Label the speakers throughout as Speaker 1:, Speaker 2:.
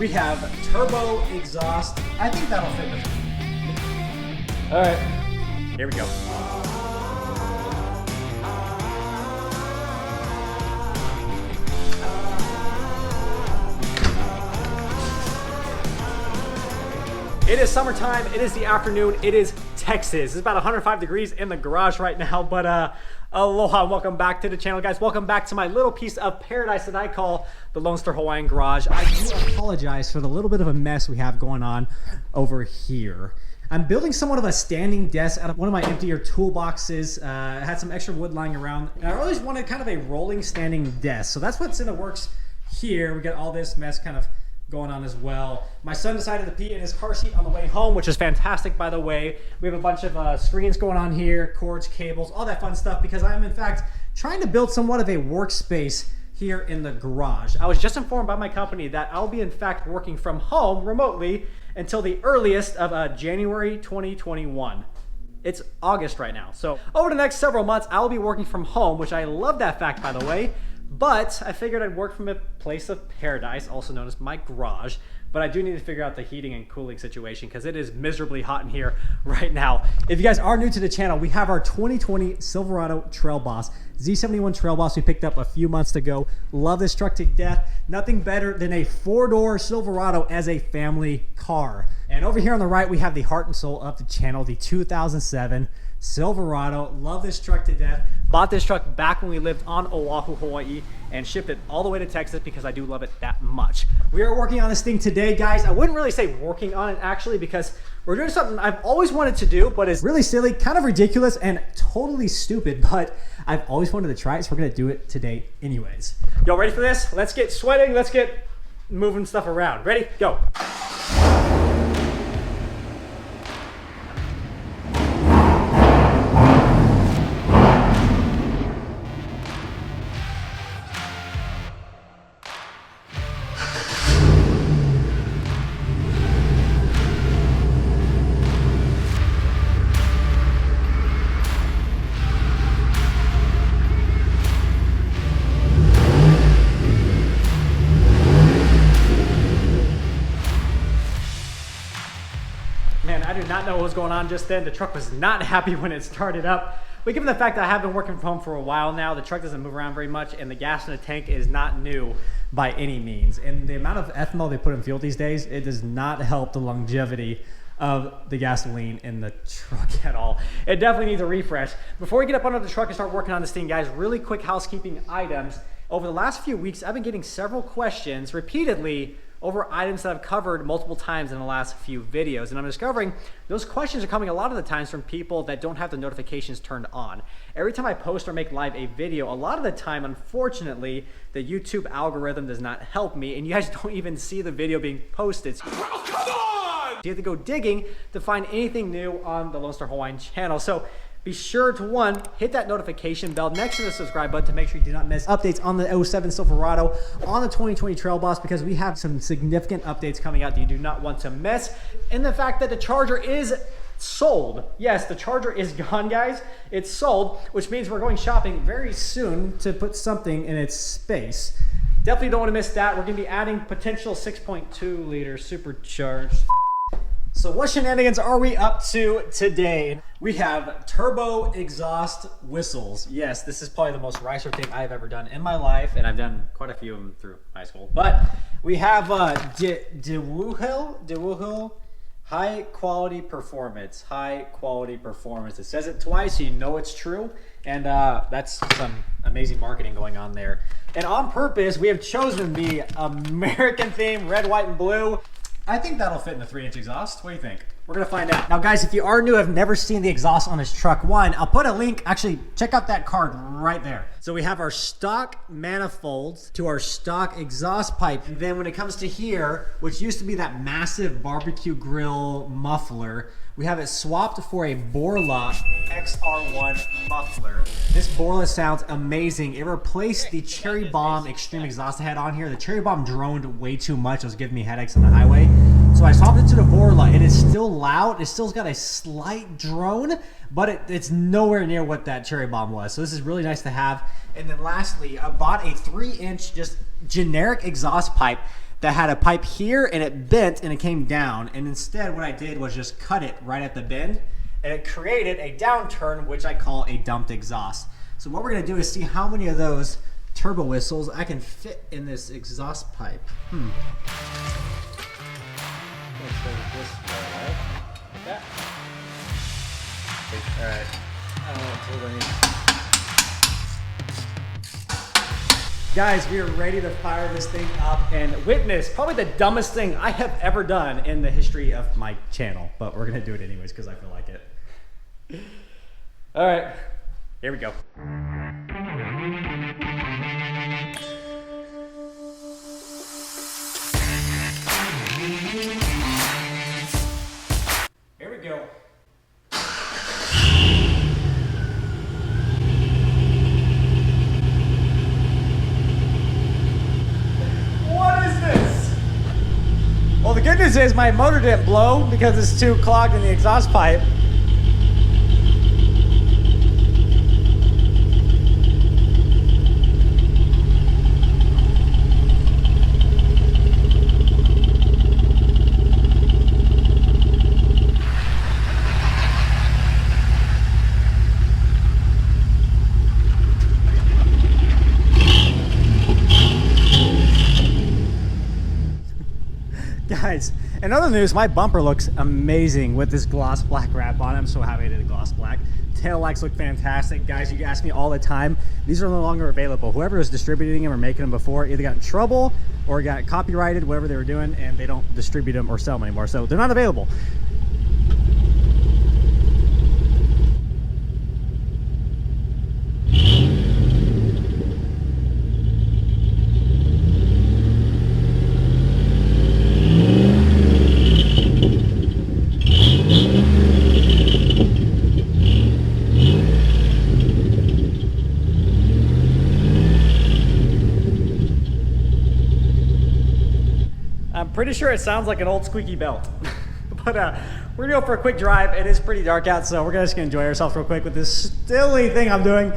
Speaker 1: We have turbo exhaust. I think that'll fit with it. All right, here we go. It is summertime, it is the afternoon, it is Texas. It's about 105 degrees in the garage right now, but aloha, welcome back to the channel, guys. Welcome back to my little piece of paradise that I call the Lonestar Hawaiian garage. I do apologize for the little bit of a mess we have going on over here. I'm building somewhat of a standing desk out of one of my emptier toolboxes. I had some extra wood lying around, and I always wanted kind of a rolling standing desk. So that's what's in the works here. We got all this mess kind of going on as well. My son decided to pee in his car seat on the way home, which is fantastic, by the way. We have a bunch of screens going on here, cords, cables, all that fun stuff, because I'm in fact trying to build somewhat of a workspace here in the garage. I was just informed by my company that I'll be in fact working from home remotely until the earliest of January 2021. It's August right now. So over the next several months, I'll be working from home, which I love that fact, by the way. But I figured I'd work from a place of paradise, also known as my garage. But I do need to figure out the heating and cooling situation because it is miserably hot in here right now. If you guys are new to the channel, we have our 2020 Silverado Trail Boss, Z71 Trail Boss we picked up a few months ago. Love this truck to death. Nothing better than a four-door Silverado as a family car. And over here on the right, we have the heart and soul of the channel, the 2007 Silverado. Love this truck to death. Bought this truck back when we lived on Oahu, Hawaii, and shipped it all the way to Texas because I do love it that much. We are working on this thing today, guys. I wouldn't really say working on it actually, because we're doing something I've always wanted to do, but it's really silly, kind of ridiculous, and totally stupid, but I've always wanted to try it, so we're gonna do it today anyways. Y'all ready for this? Let's get sweating, let's get moving stuff around. Ready? Go. Man, I did not know what was going on just then. The truck was not happy when it started up. But given the fact that I have been working from home for a while now, the truck doesn't move around very much, and the gas in the tank is not new by any means. And the amount of ethanol they put in fuel these days, it does not help the longevity of the gasoline in the truck at all. It definitely needs a refresh. Before we get up under the truck and start working on this thing, guys, really quick housekeeping items. Over the last few weeks, I've been getting several questions repeatedly over items that I've covered multiple times in the last few videos. And I'm discovering those questions are coming a lot of the times from people that don't have the notifications turned on. Every time I post or make live a video, a lot of the time, unfortunately, the YouTube algorithm does not help me, and you guys don't even see the video being posted. Oh, come on! You have to go digging to find anything new on the Lonestar Hawaiian channel. So be sure to, one, hit that notification bell next to the subscribe button to make sure you do not miss updates on the 07 Silverado, on the 2020 Trail Boss, because we have some significant updates coming out that you do not want to miss. And the fact that the Charger is sold. Yes, the Charger is gone, guys. It's sold, which means we're going shopping very soon to put something in its space. Definitely don't want to miss that. We're going to be adding potential 6.2 liter supercharged. So what shenanigans are we up to today? We have turbo exhaust whistles. Yes, this is probably the most ricer thing I've ever done in my life, and I've done quite a few of them through high school. But we have DeWuhil high quality performance. High quality performance. It says it twice, so you know it's true, and that's some amazing marketing going on there. And on purpose, we have chosen the American theme, red, white, and blue. I think that'll fit in a 3-inch exhaust. What do you think? We're gonna find out. Now guys, if you are new, have never seen the exhaust on this truck, one, I'll put a link, actually check out that card right there. So we have our stock manifolds to our stock exhaust pipe. And then when it comes to here, which used to be that massive barbecue grill muffler, we have it swapped for a Borla XR1 muffler. This Borla sounds amazing. It replaced the Cherry Bomb extreme exhaust I had on here. The Cherry Bomb droned way too much. It was giving me headaches on the highway. So I swapped it to the Borla. It is still loud. It still's got a slight drone, but it's nowhere near what that Cherry Bomb was. So this is really nice to have. And then lastly, I bought a 3-inch just generic exhaust pipe that had a pipe here and it bent and it came down. And instead what I did was just cut it right at the bend, and it created a downturn, which I call a dumped exhaust. So what we're gonna do is see how many of those turbo whistles I can fit in this exhaust pipe. This way, right? Like that. All right. I don't know what tool I need. Guys, we are ready to fire this thing up and witness probably the dumbest thing I have ever done in the history of my channel, but we're gonna do it anyways because I feel like it. All right, here we go. Here we go. What is this? Well, the good news is my motor didn't blow because it's too clogged in the exhaust pipe. Guys, in other news, my bumper looks amazing with this gloss black wrap on it. I'm so happy I did the gloss black. Tail lights look fantastic. Guys, you ask me all the time, these are no longer available. Whoever was distributing them or making them before either got in trouble or got copyrighted, whatever they were doing, and they don't distribute them or sell them anymore. So they're not available. Pretty sure it sounds like an old squeaky belt. But we're gonna go for a quick drive. It is pretty dark out, so we're just gonna enjoy ourselves real quick with this silly thing I'm doing.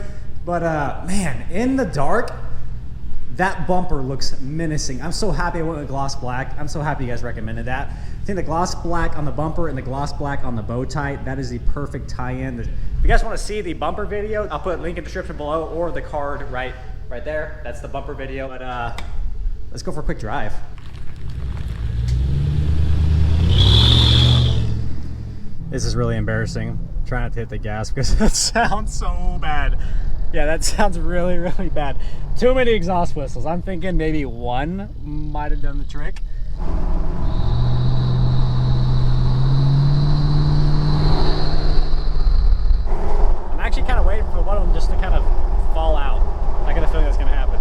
Speaker 1: But man, in the dark, that bumper looks menacing. I'm so happy I went with gloss black. I'm so happy you guys recommended that. I think the gloss black on the bumper and the gloss black on the bow tie, that is the perfect tie-in. If you guys wanna see the bumper video, I'll put a link in the description below or the card right there. That's the bumper video. But let's go for a quick drive. This is really embarrassing. Trying not to hit the gas because that sounds so bad. Yeah, that sounds really, really bad. Too many exhaust whistles. I'm thinking maybe one might have done the trick. I'm actually kind of waiting for one of them just to kind of fall out. I got a feeling that's going to happen.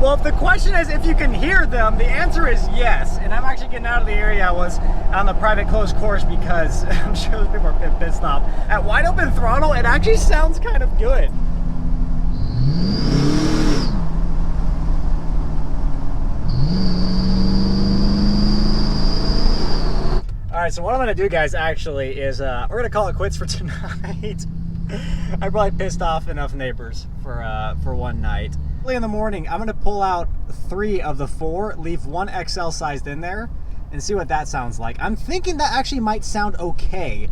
Speaker 1: Well, if the question is if you can hear them, the answer is yes. And I'm actually getting out of the area I was on the private closed course because I'm sure those people are pissed off. At wide open throttle, it actually sounds kind of good. All right, so what I'm gonna do, guys, actually is we're gonna call it quits for tonight. I probably pissed off enough neighbors for one night. Early in the morning, I'm gonna pull out 3 of the 4, leave 1 XL sized in there, and see what that sounds like. I'm thinking that actually might sound okay.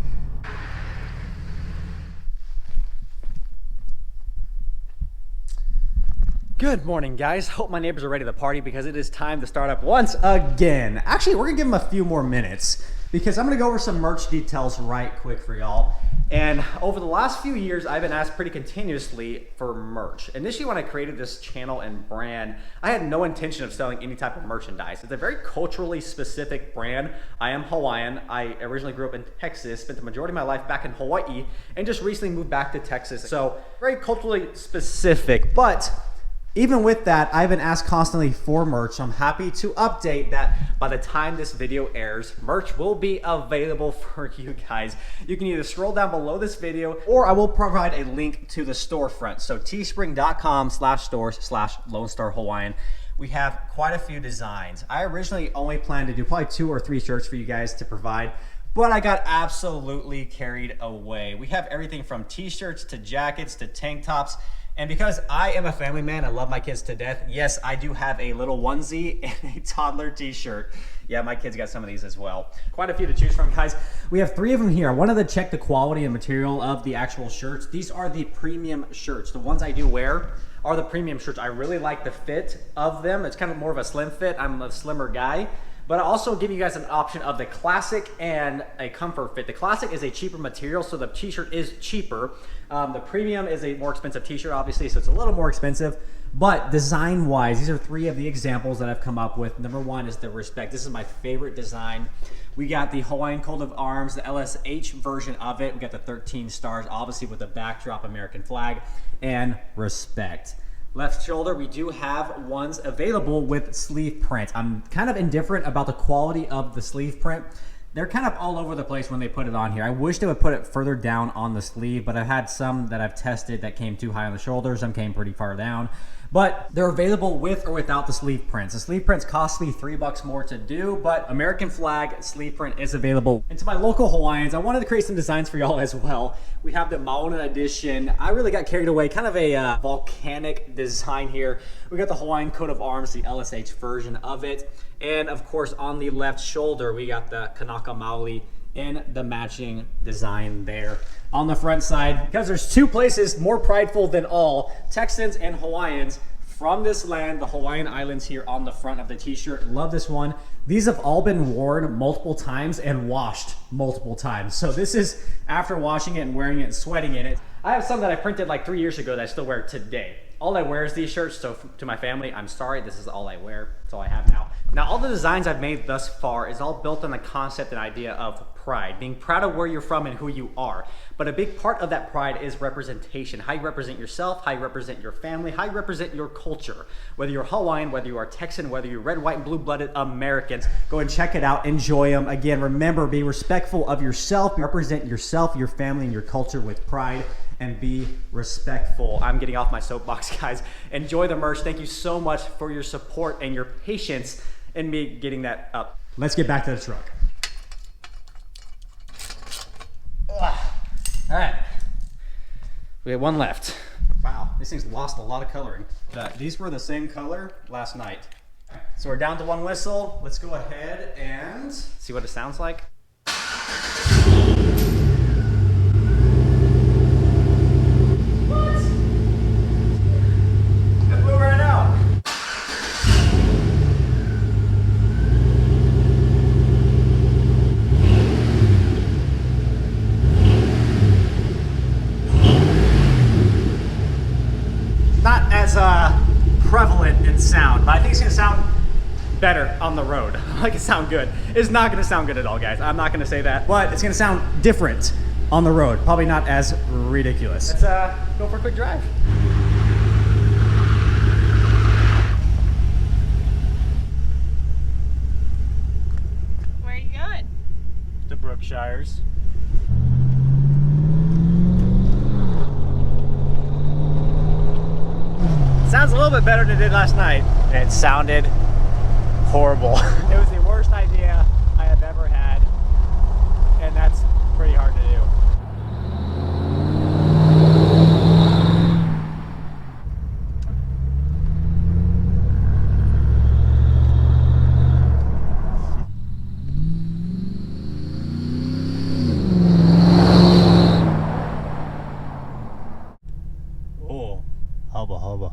Speaker 1: Good morning, guys. Hope my neighbors are ready to party because it is time to start up once again. Actually, we're gonna give them a few more minutes because I'm gonna go over some merch details right quick for y'all. And over the last few years, I've been asked pretty continuously for merch. Initially, when I created this channel and brand, I had no intention of selling any type of merchandise. It's a very culturally specific brand. I am Hawaiian. I originally grew up in Texas, spent the majority of my life back in Hawaii, and just recently moved back to Texas. So very culturally specific, but Even with that, I've been asked constantly for merch. So I'm happy to update that by the time this video airs, merch will be available for you guys. You can either scroll down below this video or I will provide a link to the storefront. So teespring.com/stores/Lonestar Hawaiian. We have quite a few designs. I originally only planned to do probably 2 or 3 shirts for you guys to provide, but I got absolutely carried away. We have everything from t-shirts to jackets to tank tops. And because I am a family man, I love my kids to death. Yes, I do have a little onesie and a toddler t-shirt. Yeah, my kids got some of these as well. Quite a few to choose from, guys. We have 3 of them here. I wanted to check the quality and material of the actual shirts. These are the premium shirts. The ones I do wear are the premium shirts. I really like the fit of them. It's kind of more of a slim fit. I'm a slimmer guy. But I also give you guys an option of the classic and a comfort fit. The classic is a cheaper material, so the t-shirt is cheaper. The premium is a more expensive t-shirt, obviously, so it's a little more expensive. But design-wise, these are 3 of the examples that I've come up with. Number 1 is the Respect. This is my favorite design. We got the Hawaiian coat of arms, the LSH version of it. We got the 13 stars, obviously with the backdrop American flag, and Respect. Left shoulder, we do have ones available with sleeve print. I'm kind of indifferent about the quality of the sleeve print. They're kind of all over the place when they put it on here. I wish they would put it further down on the sleeve, but I've had some that I've tested that came too high on the shoulders, some came pretty far down. But they're available with or without the sleeve prints. The sleeve prints cost me $3 more to do, but American flag sleeve print is available. And to my local Hawaiians, I wanted to create some designs for y'all as well. We have the Mauna edition. I really got carried away, kind of a volcanic design here. We got the Hawaiian coat of arms, the LSH version of it. And of course, on the left shoulder, we got the Kanaka Maoli in the matching design there. On the front side, because there's 2 places more prideful than all, Texans and Hawaiians from this land, the Hawaiian Islands here on the front of the t-shirt. Love this one. These have all been worn multiple times and washed multiple times. So this is after washing it and wearing it and sweating in it. I have some that I printed like 3 years ago that I still wear today. All I wear is these shirts, so to my family, I'm sorry, this is all I wear. It's all I have now. Now, all the designs I've made thus far is all built on the concept and idea of pride, being proud of where you're from and who you are. But a big part of that pride is representation, how you represent yourself, how you represent your family, how you represent your culture. Whether you're Hawaiian, whether you are Texan, whether you're red, white, and blue-blooded Americans, go and check it out, enjoy them. Again, remember, be respectful of yourself, represent yourself, your family, and your culture with pride, and be respectful. I'm getting off my soapbox, guys. Enjoy the merch. Thank you so much for your support and your patience in me getting that up. Let's get back to the truck. All right, we have 1 left. Wow, these things lost a lot of coloring. These were the same color last night. So we're down to 1 whistle. Let's go ahead and see what it sounds like. Prevalent in sound, but I think it's gonna sound better on the road. I like it sound good. It's not gonna sound good at all, guys. I'm not gonna say that, but it's gonna sound different on the road. Probably not as ridiculous. Let's go for a quick drive.
Speaker 2: Where are you going?
Speaker 1: The Brookshires. Sounds a little bit better than it did last night. It sounded horrible. It was the worst idea I have ever had, and that's pretty hard to do. Oh, hubba hubba.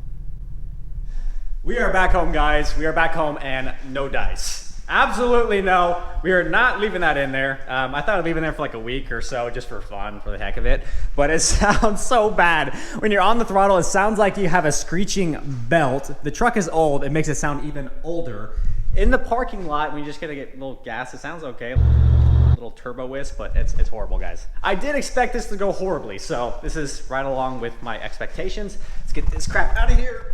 Speaker 1: We are back home, guys. We are back home, and no dice. Absolutely no. We are not leaving that in there. I thought I'd leave it in there for like a week or so just for fun, for the heck of it. But it sounds so bad. When you're on the throttle, it sounds like you have a screeching belt. The truck is old. It makes it sound even older. In the parking lot, when you're just gonna get a little gas, it sounds okay. A little turbo whisk, but it's horrible, guys. I did expect this to go horribly, so this is right along with my expectations. Let's get this crap out of here.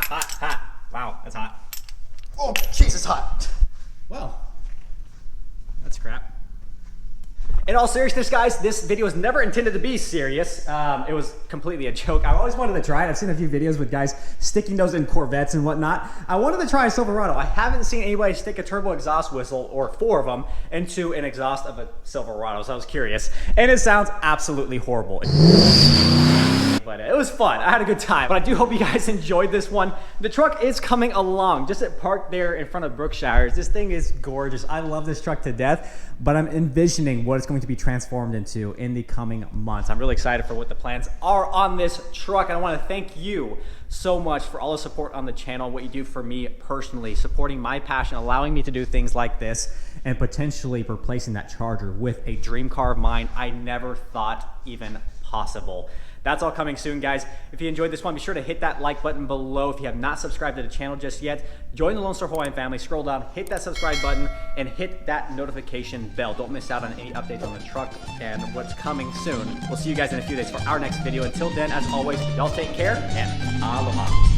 Speaker 1: hot. Wow, that's hot.
Speaker 3: Oh, jeez, it's hot.
Speaker 1: Well, that's crap. In all seriousness, guys, this video was never intended to be serious. It was completely a joke. I always wanted to try it. I've seen a few videos with guys sticking those in Corvettes and whatnot. I wanted to try a Silverado. I haven't seen anybody stick a turbo exhaust whistle, or 4 of them, into an exhaust of a Silverado, so I was curious. And it sounds absolutely horrible. But it was fun. I had a good time. But I do hope you guys enjoyed this one. The truck is coming along. Just at parked there in front of Brookshire's. This thing is gorgeous. I love this truck to death, but I'm envisioning what it's going to be transformed into in the coming months. I'm really excited for what the plans are on this truck. And I want to thank you so much for all the support on the channel, what you do for me personally, supporting my passion, allowing me to do things like this, and potentially replacing that Charger with a dream car of mine I never thought even possible. That's all coming soon, guys. If you enjoyed this one, be sure to hit that like button below. If you have not subscribed to the channel just yet, join the Lonestar Hawaiian family. Scroll down, hit that subscribe button, and hit that notification bell. Don't miss out on any updates on the truck and what's coming soon. We'll see you guys in a few days for our next video. Until then, as always, y'all take care and aloha.